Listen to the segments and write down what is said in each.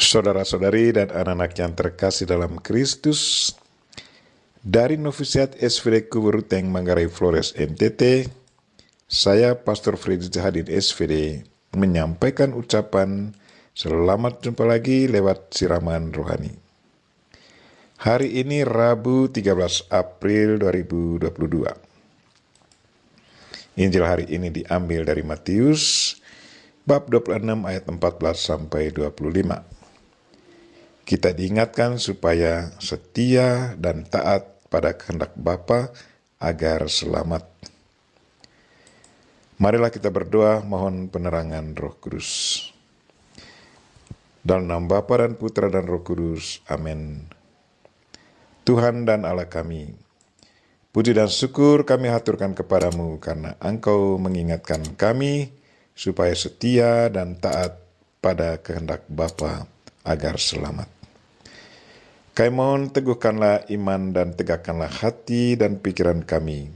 Saudara-saudari dan anak-anak yang terkasih dalam Kristus, dari Novisiat SVD Kuburuteng Manggarai Flores NTT, saya Pastor Freddy Zahadin SVD menyampaikan ucapan selamat jumpa lagi lewat siraman rohani. Hari ini Rabu 13 April 2022. Injil hari ini diambil dari Matius bab 26 ayat 14 sampai 25. Kita diingatkan supaya setia dan taat pada kehendak Bapa agar selamat. Marilah kita berdoa mohon penerangan Roh Kudus. Dalam nama Bapa dan Putra dan Roh Kudus. Amin. Tuhan dan Allah kami, puji dan syukur kami haturkan kepadamu karena Engkau mengingatkan kami supaya setia dan taat pada kehendak Bapa agar selamat. Kami mohon teguhkanlah iman dan tegakkanlah hati dan pikiran kami,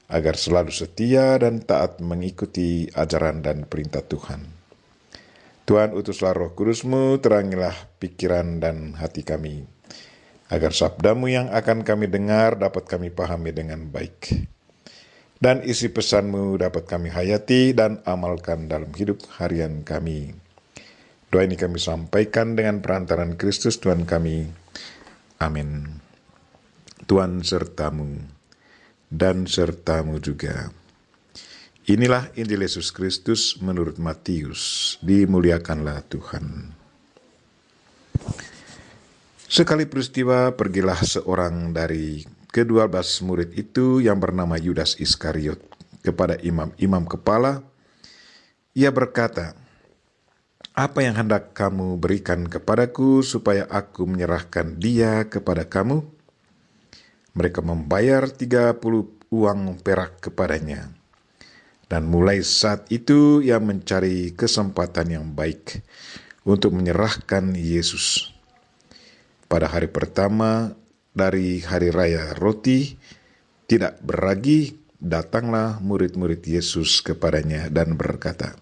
agar selalu setia dan taat mengikuti ajaran dan perintah Tuhan. Tuhan, utuslah Roh Kudus-Mu, terangilah pikiran dan hati kami, agar sabda-Mu yang akan kami dengar dapat kami pahami dengan baik, dan isi pesan-Mu dapat kami hayati dan amalkan dalam hidup harian kami. Doa ini kami sampaikan dengan perantaran Kristus Tuhan kami. Amin. Tuhan sertamu dan sertamu juga. Inilah Injil Yesus Kristus menurut Matius. Dimuliakanlah Tuhan. Sekali peristiwa pergilah seorang dari ke-12 murid itu yang bernama Yudas Iskariot kepada imam-imam kepala. Ia berkata, "Apa yang hendak kamu berikan kepadaku supaya aku menyerahkan dia kepada kamu?" Mereka membayar 30 uang perak kepadanya. Dan mulai saat itu ia mencari kesempatan yang baik untuk menyerahkan Yesus. Pada hari pertama dari hari raya roti tidak beragi, datanglah murid-murid Yesus kepadanya dan berkata,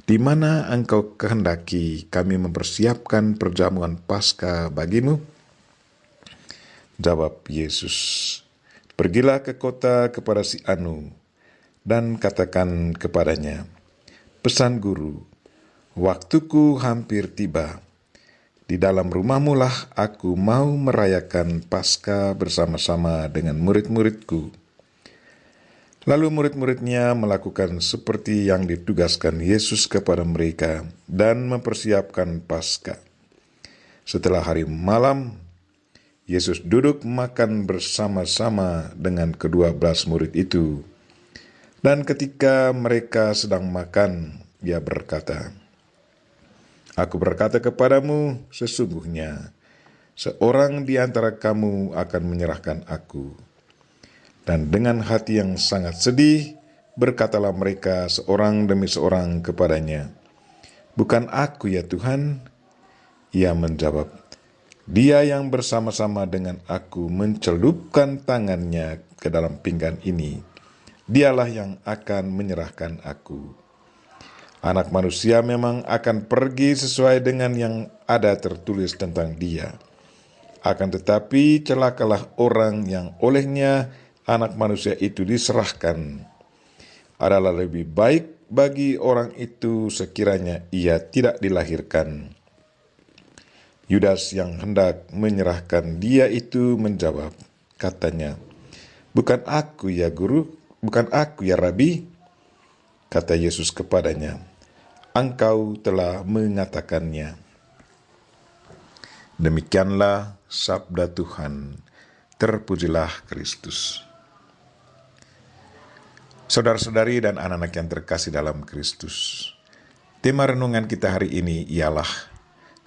"Di mana engkau kehendaki kami mempersiapkan perjamuan Paskah bagimu?" Jawab Yesus, "Pergilah ke kota kepada si Anu, dan katakan kepadanya, pesan guru, waktuku hampir tiba. Di dalam rumahmu lah aku mau merayakan Paskah bersama-sama dengan murid-muridku." Lalu murid-muridnya melakukan seperti yang ditugaskan Yesus kepada mereka dan mempersiapkan Paskah. Setelah hari malam, Yesus duduk makan bersama-sama dengan ke-12 murid itu. Dan ketika mereka sedang makan, Ia berkata, "Aku berkata kepadamu, sesungguhnya seorang di antara kamu akan menyerahkan aku." Dan dengan hati yang sangat sedih, berkatalah mereka seorang demi seorang kepadanya, "Bukan aku ya Tuhan?" Ia menjawab, "Dia yang bersama-sama dengan aku mencelupkan tangannya ke dalam pinggan ini, dialah yang akan menyerahkan aku. Anak manusia memang akan pergi sesuai dengan yang ada tertulis tentang dia. Akan tetapi celakalah orang yang olehnya anak manusia itu diserahkan. Adalah lebih baik bagi orang itu sekiranya ia tidak dilahirkan." Yudas yang hendak menyerahkan dia itu menjawab, katanya, "Bukan aku ya guru, bukan aku ya Rabi." Kata Yesus kepadanya, "Engkau telah mengatakannya." Demikianlah sabda Tuhan. Terpujilah Kristus. Saudara-saudari dan anak-anak yang terkasih dalam Kristus, tema renungan kita hari ini ialah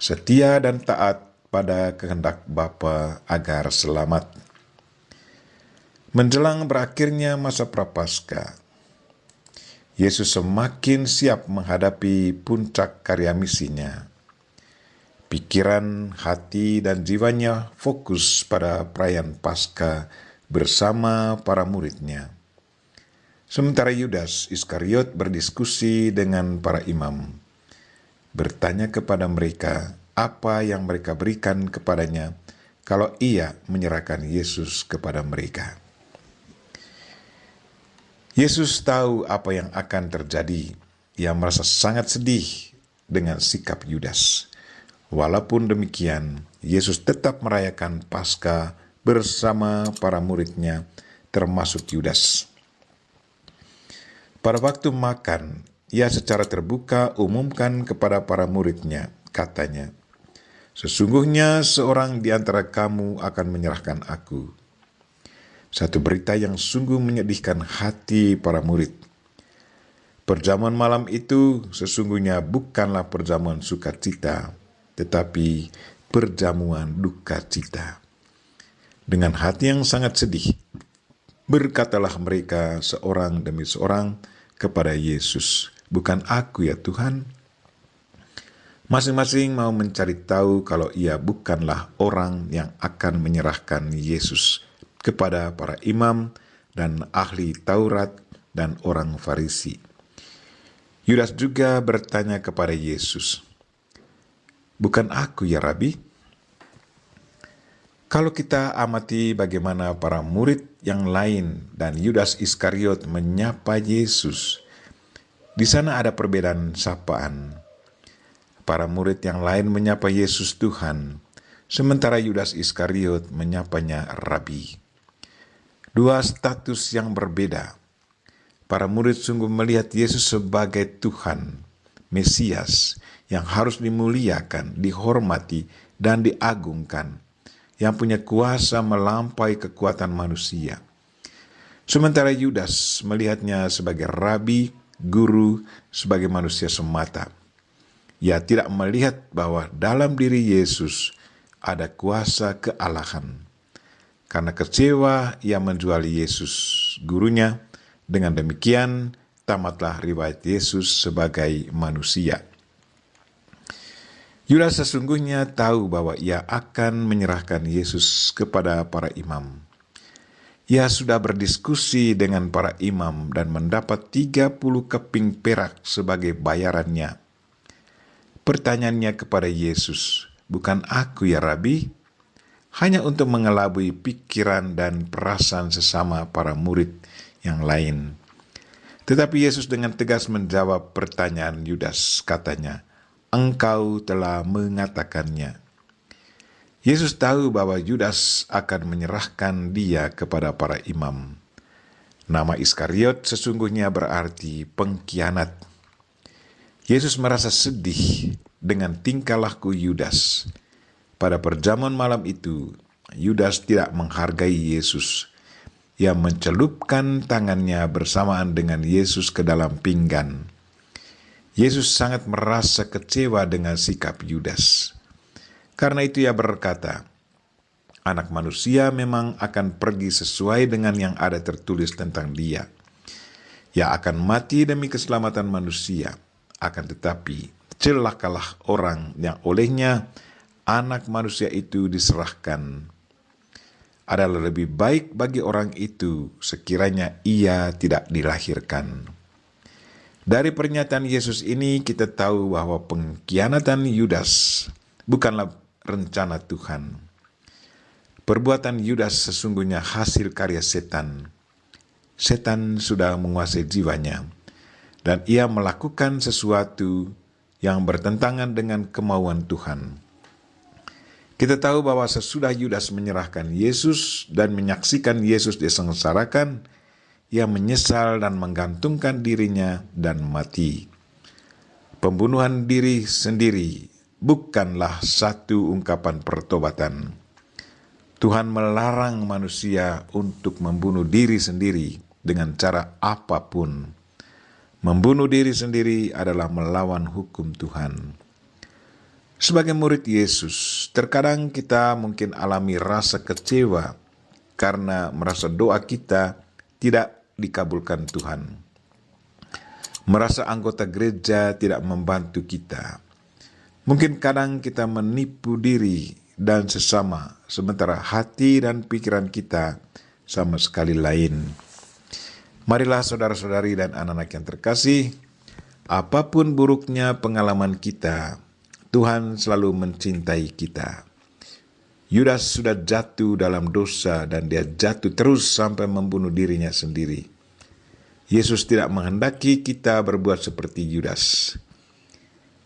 setia dan taat pada kehendak Bapa agar selamat. Menjelang berakhirnya masa Prapaskah, Yesus semakin siap menghadapi puncak karya misinya. Pikiran, hati, dan jiwanya fokus pada perayaan Paskah bersama para muridnya. Sementara Yudas Iskariot berdiskusi dengan para imam, bertanya kepada mereka apa yang mereka berikan kepadanya kalau ia menyerahkan Yesus kepada mereka. Yesus tahu apa yang akan terjadi. Ia merasa sangat sedih dengan sikap Yudas. Walaupun demikian, Yesus tetap merayakan Paskah bersama para muridnya, termasuk Yudas. Pada waktu makan, ia secara terbuka umumkan kepada para muridnya, katanya, "Sesungguhnya seorang di antara kamu akan menyerahkan aku." Satu berita yang sungguh menyedihkan hati para murid. Perjamuan malam itu sesungguhnya bukanlah perjamuan sukacita, tetapi perjamuan duka cita. Dengan hati yang sangat sedih, berkatalah mereka seorang demi seorang kepada Yesus, "Bukan aku ya Tuhan?" Masing-masing mau mencari tahu kalau ia bukanlah orang yang akan menyerahkan Yesus kepada para imam dan ahli Taurat dan orang Farisi. Yudas juga bertanya kepada Yesus, "Bukan aku ya Rabi?" Kalau kita amati bagaimana para murid yang lain dan Yudas Iskariot menyapa Yesus, di sana ada perbedaan sapaan. Para murid yang lain menyapa Yesus Tuhan, sementara Yudas Iskariot menyapanya Rabi. Dua status yang berbeda. Para murid sungguh melihat Yesus sebagai Tuhan, Mesias, yang harus dimuliakan, dihormati, dan diagungkan, yang punya kuasa melampaui kekuatan manusia. Sementara Yudas melihatnya sebagai Rabi, guru, sebagai manusia semata. Ia tidak melihat bahwa dalam diri Yesus ada kuasa kealahan. Karena kecewa, ia menjual Yesus, gurunya. Dengan demikian, tamatlah riwayat Yesus sebagai manusia. Yudas sesungguhnya tahu bahwa ia akan menyerahkan Yesus kepada para imam. Ia sudah berdiskusi dengan para imam dan mendapat 30 keping perak sebagai bayarannya. Pertanyaannya kepada Yesus, "Bukan aku ya Rabi?" Hanya untuk mengelabui pikiran dan perasaan sesama para murid yang lain. Tetapi Yesus dengan tegas menjawab pertanyaan Yudas, katanya, "Engkau telah mengatakannya." Yesus tahu bahwa Yudas akan menyerahkan dia kepada para imam. Nama Iskariot sesungguhnya berarti pengkhianat. Yesus merasa sedih dengan tingkah laku Yudas. Pada perjamuan malam itu, Yudas tidak menghargai Yesus. Ia mencelupkan tangannya bersamaan dengan Yesus ke dalam pinggan. Yesus sangat merasa kecewa dengan sikap Yudas. Karena itu ia berkata, "Anak manusia memang akan pergi sesuai dengan yang ada tertulis tentang dia. Ia akan mati demi keselamatan manusia. Akan tetapi, celakalah orang yang olehnya anak manusia itu diserahkan. Adalah lebih baik bagi orang itu sekiranya ia tidak dilahirkan." Dari pernyataan Yesus ini kita tahu bahwa pengkhianatan Yudas bukanlah rencana Tuhan. Perbuatan Yudas sesungguhnya hasil karya setan. Setan sudah menguasai jiwanya, dan ia melakukan sesuatu yang bertentangan dengan kemauan Tuhan. Kita tahu bahwa sesudah Yudas menyerahkan Yesus dan menyaksikan Yesus disengsarakan, ia menyesal dan menggantungkan dirinya dan mati. Pembunuhan diri sendiri bukanlah satu ungkapan pertobatan. Tuhan melarang manusia untuk membunuh diri sendiri dengan cara apapun. Membunuh diri sendiri adalah melawan hukum Tuhan. Sebagai murid Yesus, terkadang kita mungkin alami rasa kecewa karena merasa doa kita tidak dikabulkan Tuhan. Merasa anggota gereja tidak membantu kita. Mungkin kadang kita menipu diri dan sesama, sementara hati dan pikiran kita sama sekali lain. Marilah saudara-saudari dan anak-anak yang terkasih, apapun buruknya pengalaman kita, Tuhan selalu mencintai kita. Yudas sudah jatuh dalam dosa dan dia jatuh terus sampai membunuh dirinya sendiri. Yesus tidak menghendaki kita berbuat seperti Yudas.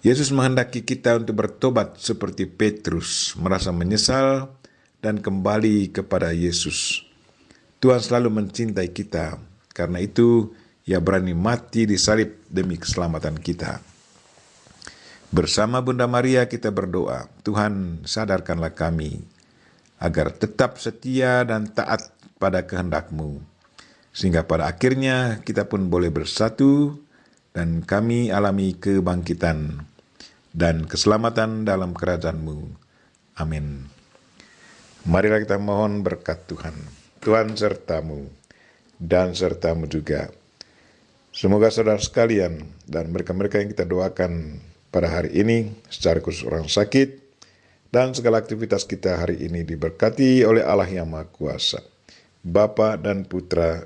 Yesus menghendaki kita untuk bertobat seperti Petrus, merasa menyesal dan kembali kepada Yesus. Tuhan selalu mencintai kita, karena itu Ia berani mati di salib demi keselamatan kita. Bersama Bunda Maria kita berdoa, Tuhan sadarkanlah kami agar tetap setia dan taat pada kehendak-Mu, sehingga pada akhirnya kita pun boleh bersatu dan kami alami kebangkitan dan keselamatan dalam kerajaan-Mu. Amin. Marilah kita mohon berkat Tuhan. Tuhan sertamu dan sertamu juga. Semoga saudara sekalian dan mereka-mereka yang kita doakan pada hari ini, secara khusus orang sakit, dan segala aktivitas kita hari ini diberkati oleh Allah yang Maha Kuasa, Bapa dan Putra